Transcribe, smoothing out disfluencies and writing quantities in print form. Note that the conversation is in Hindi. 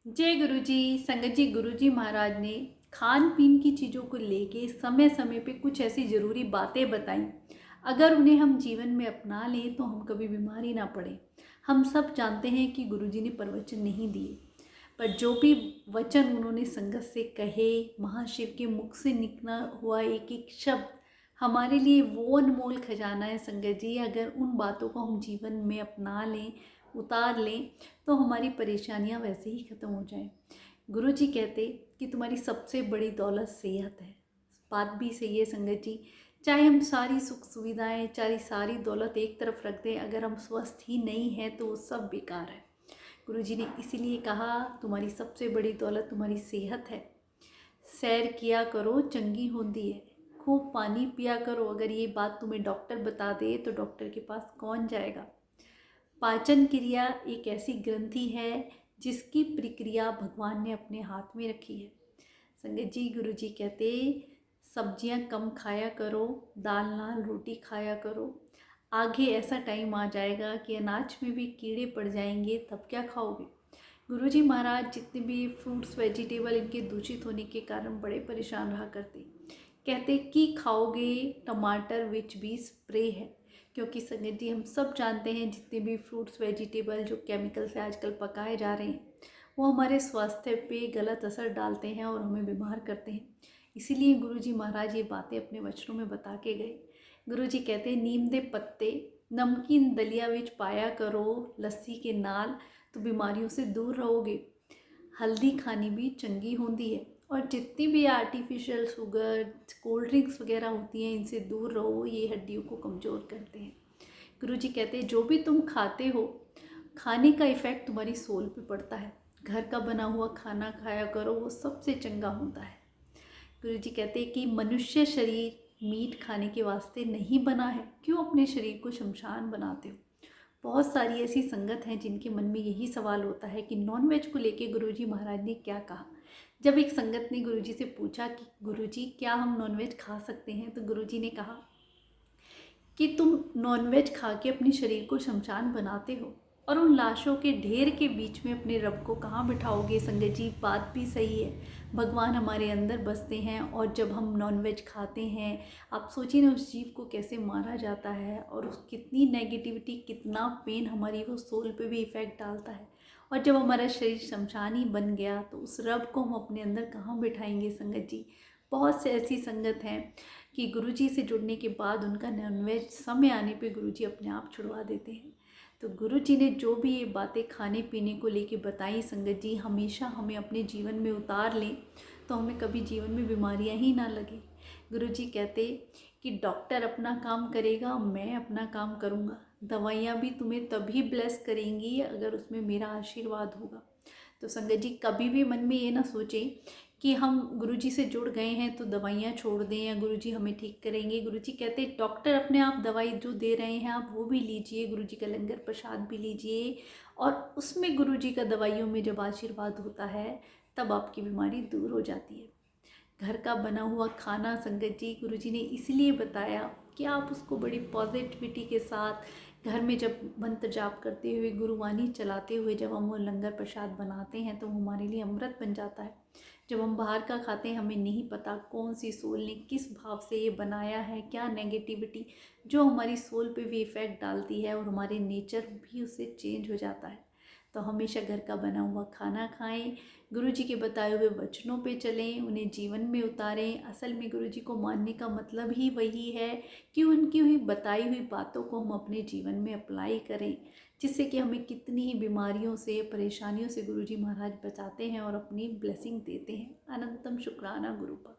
जय गुरु जी। संगत जी, गुरु जी महाराज ने खान पीन की चीज़ों को लेके समय समय पे कुछ ऐसी ज़रूरी बातें बताई। अगर उन्हें हम जीवन में अपना लें तो हम कभी बीमार ही ना पड़े। हम सब जानते हैं कि गुरु जी ने प्रवचन नहीं दिए, पर जो भी वचन उन्होंने संगत से कहे, महाशिव के मुख से निकला हुआ एक एक शब्द हमारे लिए वो अनमोल खजाना है। संगत जी, अगर उन बातों को हम जीवन में अपना लें, उतार लें, तो हमारी परेशानियां वैसे ही ख़त्म हो जाएं। गुरु जी कहते कि तुम्हारी सबसे बड़ी दौलत सेहत है। बात भी सही है संगत जी। चाहे हम सारी सुख सुविधाएं, चाहे सारी दौलत एक तरफ रख दें, अगर हम स्वस्थ ही नहीं हैं तो वो सब बेकार है। गुरु जी ने इसीलिए कहा तुम्हारी सबसे बड़ी दौलत तुम्हारी सेहत है। सैर किया करो, चंगी होती है। खूब पानी पिया करो। अगर ये बात तुम्हें डॉक्टर बता दे तो डॉक्टर के पास कौन जाएगा। पाचन क्रिया एक ऐसी ग्रंथि है जिसकी प्रक्रिया भगवान ने अपने हाथ में रखी है। संगत जी, गुरु जी कहते सब्जियां कम खाया करो, दाल नाल रोटी खाया करो। आगे ऐसा टाइम आ जाएगा कि अनाज में भी कीड़े पड़ जाएंगे, तब क्या खाओगे। गुरु जी महाराज जितने भी फ्रूट्स वेजिटेबल इनके दूषित होने के कारण बड़े परेशान रहा करते। कहते कि खाओगे टमाटर विच भी स्प्रे है। क्योंकि संगत जी, हम सब जानते हैं जितने भी फ्रूट्स वेजिटेबल जो केमिकल से आजकल पकाए जा रहे हैं वो हमारे स्वास्थ्य पे गलत असर डालते हैं और हमें बीमार करते हैं। इसीलिए गुरु जी महाराज ये बातें अपने वचनों में बता के गए। गुरु जी कहते हैं नीम दे पत्ते नमकीन दलिया विच पाया करो, लस्सी के नाल, तो बीमारियों से दूर रहोगे। हल्दी खानी भी चंगी होती है। और जितनी भी आर्टिफिशियल शुगर, कोल्ड ड्रिंक्स वगैरह होती हैं, इनसे दूर रहो, ये हड्डियों को कमज़ोर करते हैं। गुरु जी कहते हैं जो भी तुम खाते हो, खाने का इफ़ेक्ट तुम्हारी सोल पे पड़ता है। घर का बना हुआ खाना खाया करो, वो सबसे चंगा होता है। गुरु जी कहते हैं कि मनुष्य शरीर मीट खाने के वास्ते नहीं बना है, क्यों अपने शरीर को शमशान बनाते हो। बहुत सारी ऐसी संगत हैं जिनके मन में यही सवाल होता है कि नॉनवेज को लेके गुरुजी महाराज ने क्या कहा। जब एक संगत ने गुरुजी से पूछा कि गुरुजी क्या हम नॉनवेज खा सकते हैं, तो गुरुजी ने कहा कि तुम नॉनवेज खा के अपने शरीर को शमशान बनाते हो और उन लाशों के ढेर के बीच में अपने रब को कहाँ बिठाओगे। संगत जी, बात भी सही है। भगवान हमारे अंदर बसते हैं और जब हम नॉनवेज खाते हैं, आप सोचिए ना उस जीव को कैसे मारा जाता है और उस कितनी नेगेटिविटी, कितना पेन हमारी वो सोल पे भी इफ़ेक्ट डालता है। और जब हमारा शरीर शमशान ही बन गया तो उस रब को हम अपने अंदर कहाँ बिठाएंगे। संगत जी, बहुत से ऐसी संगत हैं कि गुरुजी से जुड़ने के बाद उनका नॉनवेज समय आने पे गुरुजी अपने आप छुड़वा देते हैं। तो गुरुजी ने जो भी ये बातें खाने पीने को लेके बताई, संगत जी हमेशा हमें अपने जीवन में उतार लें तो हमें कभी जीवन में बीमारियां ही ना लगे। गुरुजी कहते कि डॉक्टर अपना काम करेगा, मैं अपना काम करूँगा। दवाइयाँ भी तुम्हें तभी ब्लेस करेंगी अगर उसमें मेरा आशीर्वाद होगा। तो संगत जी, कभी भी मन में ये ना सोचें कि हम गुरुजी से जुड़ गए हैं तो दवाइयाँ छोड़ दें या गुरुजी हमें ठीक करेंगे। गुरुजी कहते हैं डॉक्टर अपने आप दवाई जो दे रहे हैं आप वो भी लीजिए, गुरुजी का लंगर प्रसाद भी लीजिए, और उसमें गुरुजी का दवाइयों में जब आशीर्वाद होता है तब आपकी बीमारी दूर हो जाती है। घर का बना हुआ खाना संगत जी, गुरुजी ने इसलिए बताया कि आप उसको बड़ी पॉजिटिविटी के साथ घर में जब मंत्र जाप करते हुए, गुरुवाणी चलाते हुए जब हम वो लंगर प्रसाद बनाते हैं तो हमारे लिए अमृत बन जाता है। जब हम बाहर का खाते हैं, हमें नहीं पता कौन सी सोल ने किस भाव से ये बनाया है, क्या नेगेटिविटी जो हमारी सोल पे भी इफ़ेक्ट डालती है और हमारे नेचर भी उससे चेंज हो जाता है। तो हमेशा घर का बना हुआ खाना खाएं, गुरु जी के बताए हुए वचनों पे चलें, उन्हें जीवन में उतारें। असल में गुरु जी को मानने का मतलब ही वही है कि उनकी हुई बताई हुई बातों को हम अपने जीवन में अप्लाई करें, जिससे कि हमें कितनी ही बीमारियों से, परेशानियों से गुरु जी महाराज बचाते हैं और अपनी ब्लेसिंग देते हैं। अनंतम शुक्राना गुरु पर।